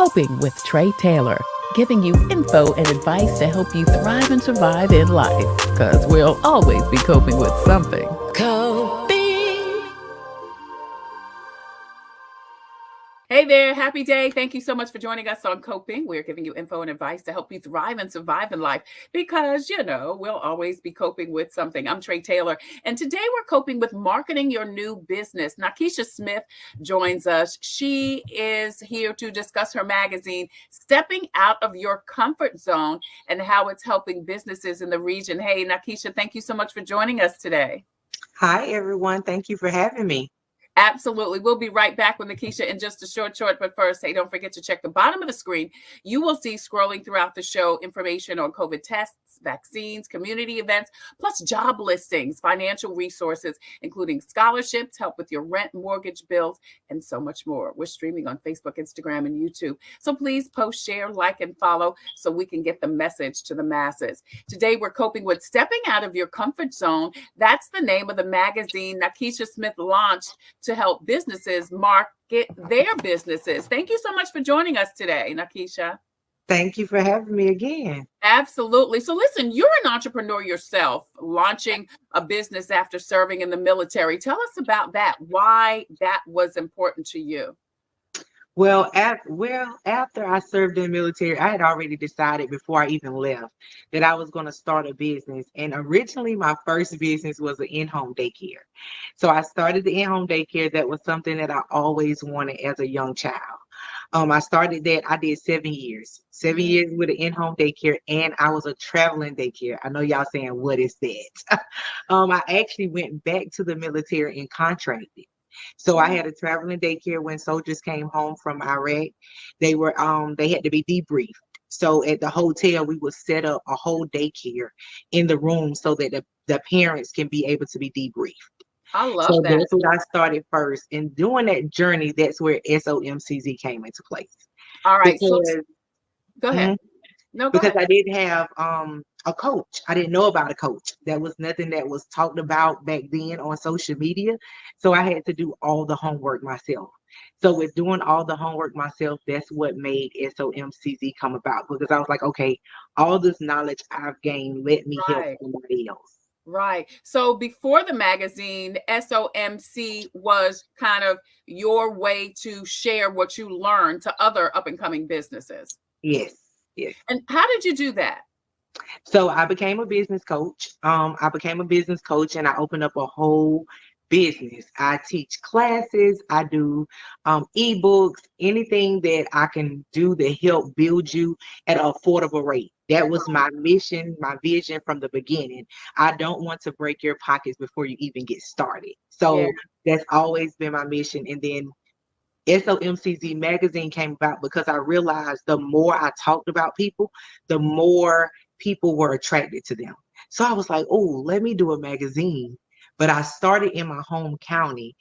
Coping with Tre Tailor, giving you info and advice to help you thrive and survive in life. Because we'll always be coping with something. Coping. Hey there, happy day. Thank you so much for joining us on Coping. We're giving you info and advice to help you thrive and survive in life because, we'll always be coping with something. I'm Tre Tailor, and today we're coping with marketing your new business. Nakisha Smith joins us. She is here to discuss her magazine, Stepping Out of Your Comfort Zone, and how it's helping businesses in the region. Hey, Nakisha, thank you so much for joining us today. Hi, everyone. Thank you for having me. Absolutely. We'll be right back with Nakisha in just a short. But first, hey, don't forget to check the bottom of the screen. You will see scrolling throughout the show information on COVID tests, vaccines, community events, plus job listings, financial resources, including scholarships, help with your rent, mortgage bills, and so much more. We're streaming on Facebook, Instagram, and YouTube. So please post, share, like, and follow so we can get the message to the masses. Today, we're coping with Stepping Out of Your Comfort Zone. That's the name of the magazine Nakisha Smith launched to help businesses market their businesses. Thank you so much for joining us today, Nakisha. Thank you for having me again. Absolutely. So listen, you're an entrepreneur yourself, launching a business after serving in the military. Tell us about that, why that was important to you. Well, after I served in the military, I had already decided before I even left that I was going to start a business. And originally, my first business was an in-home daycare. So I started the in-home daycare. That was something that I always wanted as a young child. I started that. I did 7 years, 7 years with an in-home daycare, and I was a traveling daycare. I know y'all saying, what is that? I actually went back to the military and contracted. So I had a traveling daycare when soldiers came home from Iraq. They had to be debriefed. So at the hotel, we would set up a whole daycare in the room so that the parents can be able to be debriefed. I love So that. that's what I started first. And doing that journey, that's where SOMCZ came into place. All right. Because, So go ahead. No, go because ahead. I didn't have a coach. I didn't know about a coach. That was nothing that was talked about back then on social media. So I had to do all the homework myself. So with doing all the homework myself, that's what made SOMCZ come about, because I was like, okay, all this knowledge I've gained, let me help Right. somebody else. Right. So before the magazine, SOMC was kind of your way to share what you learned to other up and coming businesses. Yes, yes. And how did you do that? So I became a business coach. And I opened up a whole business. I teach classes. I do ebooks, anything that I can do to help build you at an affordable rate. That was my mission, my vision from the beginning. I don't want to break your pockets before you even get started. So that's always been my mission. And then SOMCZ magazine came about because I realized the more I talked about people, the more people were attracted to them. So I was like, oh, let me do a magazine. But I started in my home county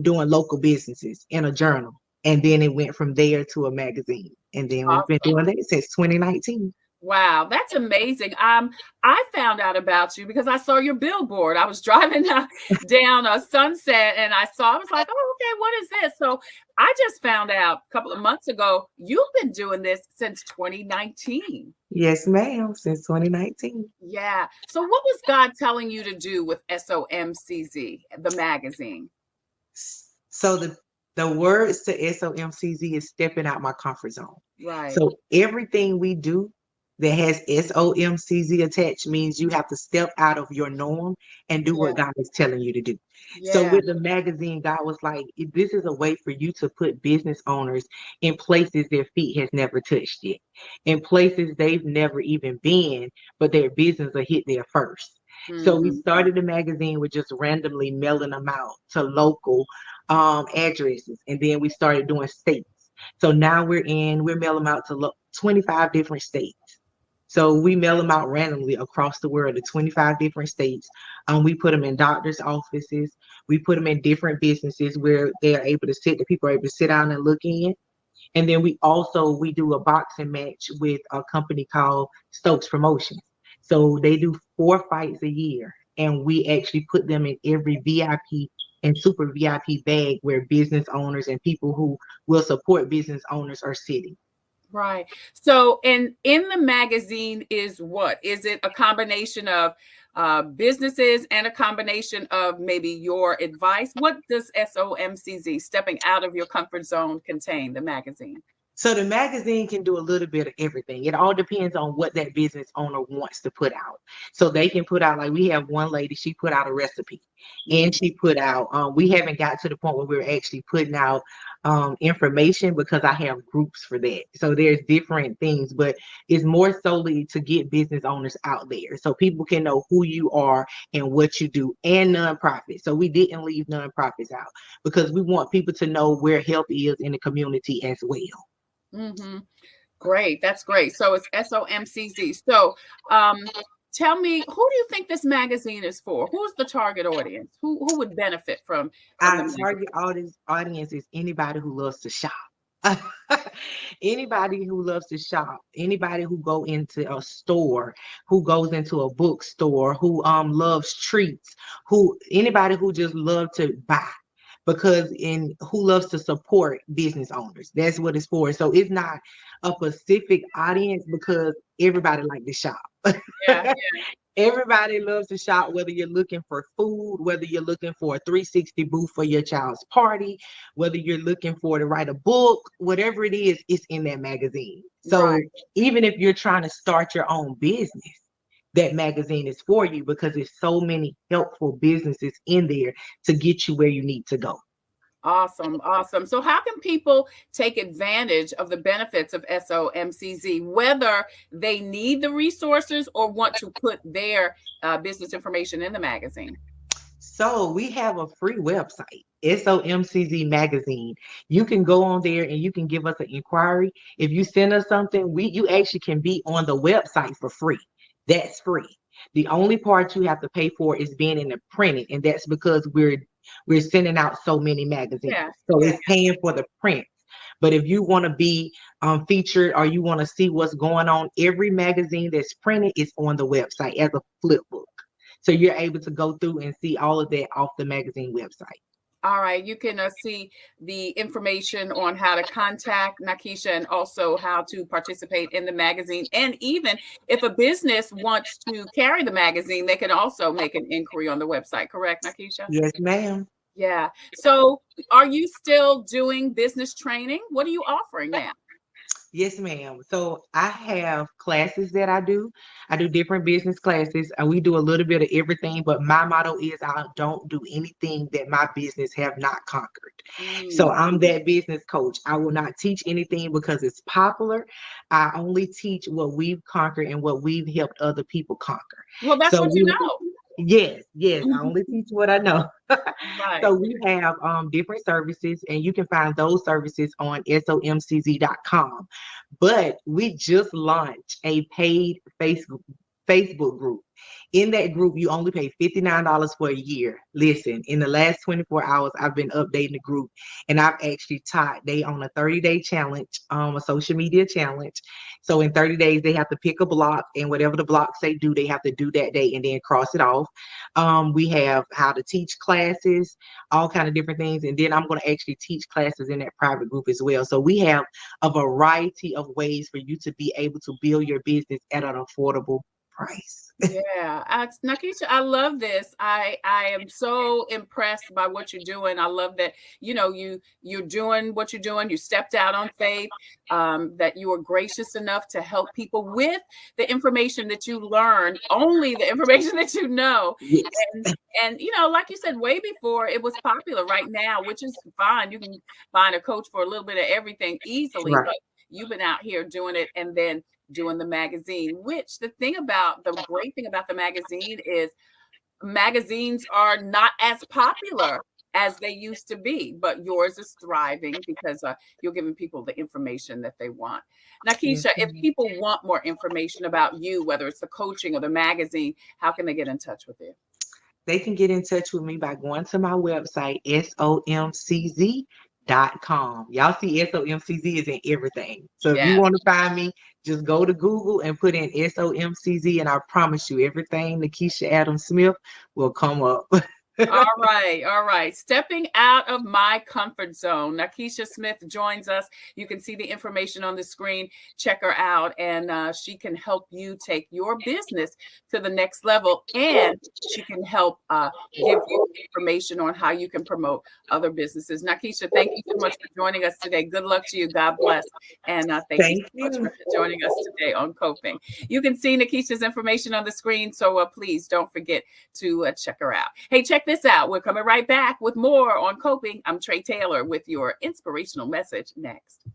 doing local businesses in a journal. And then it went from there to a magazine. And then we've been doing that since 2019. Wow, that's amazing. I found out about you because I saw your billboard. I was driving down a Sunset and I was like, oh, okay, what is this? So I just found out a couple of months ago, you've been doing this since 2019. Yes, ma'am, since 2019. Yeah. So what was God telling you to do with SOMCZ, the magazine? So the words to SOMCZ is stepping out my comfort zone. Right. So everything we do that has SOMCZ attached means you have to step out of your norm and do what God is telling you to do. So with the magazine, God was like, this is a way for you to put business owners in places their feet has never touched yet, in places they've never even been, but their business will hit there first. So we started the magazine with just randomly mailing them out to local addresses. And then we started doing states. So now we're mailing them out to 25 different states. So we mail them out randomly across the world to 25 different states. We put them in doctors' offices. We put them in different businesses where the people are able to sit down and look in. And then we do a boxing match with a company called Stokes Promotions. So they do 4 fights a year, and we actually put them in every VIP and super VIP bag where business owners and people who will support business owners are sitting. Right. So, in the magazine is what? Is it a combination of businesses and a combination of maybe your advice? What does SOMCZ, stepping out of your comfort zone, contain, the magazine? So the magazine can do a little bit of everything. It all depends on what that business owner wants to put out. So they can put out, like we have one lady, she put out a recipe and she put out, we haven't got to the point where we're actually putting out information because I have groups for that. So there's different things, but it's more solely to get business owners out there so people can know who you are and what you do, and nonprofits. So we didn't leave nonprofits out because we want people to know where help is in the community as well. Mm-hmm. Great. That's great. So it's SOMCZ. So tell me, who do you think this magazine is for? Who's the target audience? Who would benefit from the Our magazine? target audience is anybody who loves to shop. Anybody who loves to shop, anybody who go into a store, who goes into a bookstore, who loves treats, who anybody who just love to buy, because in who loves to support business owners. That's what it's for. So it's not a specific audience because everybody like to shop. Yeah. Everybody loves to shop, whether you're looking for food, whether you're looking for a 360 booth for your child's party, whether you're looking for to write a book, whatever it is, it's in that magazine. So Right. even if you're trying to start your own business, that magazine is for you because there's so many helpful businesses in there to get you where you need to go. Awesome, awesome. So, how can people take advantage of the benefits of SOMCZ, whether they need the resources or want to put their business information in the magazine? So we have a free website, SOMCZ Magazine. You can go on there and you can give us an inquiry. If you send us something, you actually can be on the website for free. That's free. The only part you have to pay for is being in the printing, and that's because we're sending out so many magazines. Yeah, So yeah. it's paying for the print. But if you want to be featured or you want to see what's going on, every magazine that's printed is on the website as a flip book. So you're able to go through and see all of that off the magazine website. All right. You can see the information on how to contact Nakisha and also how to participate in the magazine. And even if a business wants to carry the magazine, they can also make an inquiry on the website. Correct, Nakisha? Yes, ma'am. Yeah. So, are you still doing business training? What are you offering now? Yes, ma'am. So I have classes that I do. I do different business classes. We do a little bit of everything, but my motto is I don't do anything that my business have not conquered. So Mm. I'm that business coach. I will not teach anything because it's popular. I only teach what we've conquered and what we've helped other people conquer. Well, that's So what you know. yes, I only teach what I know. Right. So we have different services, and you can find those services on somcz.com. But we just launched a paid Facebook group. In that group, you only pay $59 for a year. Listen, in the last 24 hours, I've been updating the group, and I've actually taught they on a 30-day challenge, a social media challenge. So in 30 days, they have to pick a block, and whatever the blocks they do, they have to do that day and then cross it off. We have how to teach classes, all kind of different things, and then I'm going to actually teach classes in that private group as well. So we have a variety of ways for you to be able to build your business at an affordable price. Yeah, Nakisha, I love this. I am so impressed by what you're doing. I love that you're doing what you're doing. You stepped out on faith. That you are gracious enough to help people with the information that you learned, only the information that you know. Yes. And like you said, way before it was popular. Right now, which is fine. You can find a coach for a little bit of everything easily, Right. but you've been out here doing it, and then doing the magazine, which the great thing about the magazine is magazines are not as popular as they used to be, but yours is thriving because you're giving people the information that they want. Yes, Nakisha, if ma'am. people want more information about you, whether it's the coaching or the magazine, how can they get in touch with you? They can get in touch with me by going to my website, SOMCZ.com. Y'all see SOMCZ is in everything. So if you Yes. want to find me, just go to Google and put in SOMCZ, and I promise you everything Nakisha Adams Smith will come up. All right, all right. Stepping out of my comfort zone. Nakisha Smith joins us. You can see the information on the screen. Check her out, and she can help you take your business to the next level, and she can help give you information on how you can promote other businesses. Nakisha, thank you so much for joining us today. Good luck to you. God bless. And thank you so much for joining us today on Coping. You can see Nakisha's information on the screen, so please don't forget to check her out. Hey, check this out. We're coming right back with more on Coping. I'm Tre Tailor with your inspirational message next.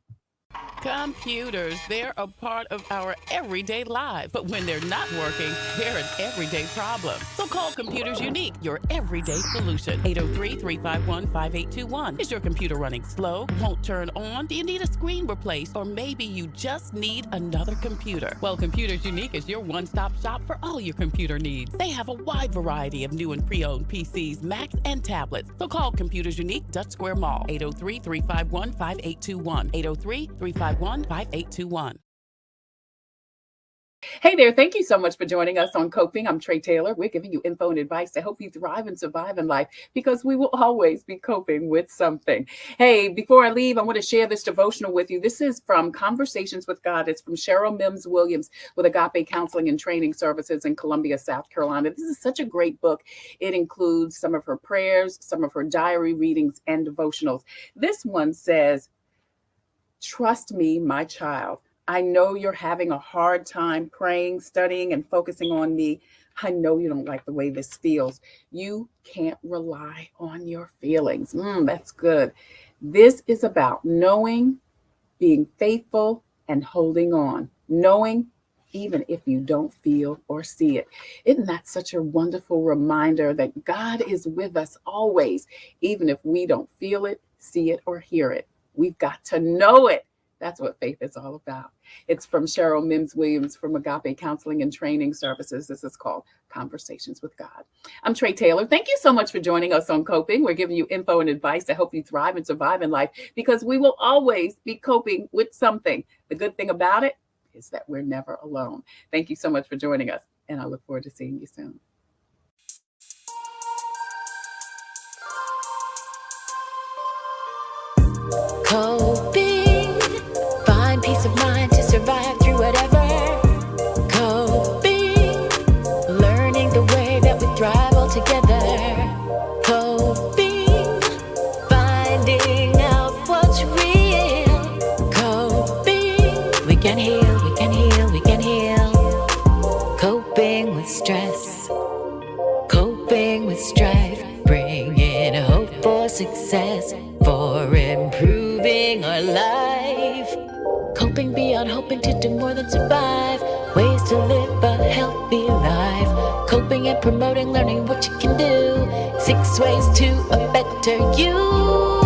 Computers, they're a part of our everyday lives. But when they're not working, they're an everyday problem. So call Computers Unique, your everyday solution. 803-351-5821. Is your computer running slow? Won't turn on? Do you need a screen replaced? Or maybe you just need another computer? Well, Computers Unique is your one-stop shop for all your computer needs. They have a wide variety of new and pre-owned PCs, Macs, and tablets. So call Computers Unique, Dutch Square Mall. 803-351-5821. 803-351-5821. Hey there, thank you so much for joining us on Coping. I'm Tre Tailor. We're giving you info and advice to help you thrive and survive in life, because we will always be coping with something. Hey, before I leave, I want to share this devotional with you. This is from Conversations with God. It's from Cheryl Mims Williams with Agape Counseling and Training Services in Columbia, South Carolina. This is such a great book. It includes some of her prayers, some of her diary readings, and devotionals. This one says, "Trust me, my child. I know you're having a hard time praying, studying, and focusing on me. I know you don't like the way this feels. You can't rely on your feelings." That's good. This is about knowing, being faithful, and holding on. Knowing even if you don't feel or see it. Isn't that such a wonderful reminder that God is with us always, even if we don't feel it, see it, or hear it? We've got to know it. That's what faith is all about. It's from Cheryl Mims Williams from Agape Counseling and Training Services. This is called Conversations with God. I'm Tre Tailor. Thank you so much for joining us on Coping. We're giving you info and advice to help you thrive and survive in life, because we will always be coping with something. The good thing about it is that we're never alone. Thank you so much for joining us, and I look forward to seeing you soon. Coping, find peace of mind to survive through whatever. Coping, learning the way that we thrive all together. Coping, finding out what's real. Coping, we can heal, we can heal, we can heal. Coping with stress, coping with strife, bringing hope for success, for improving our life. Coping beyond hoping to do more than survive. Ways to live a healthy life. Coping and promoting, learning what you can do. 6 ways to a better you.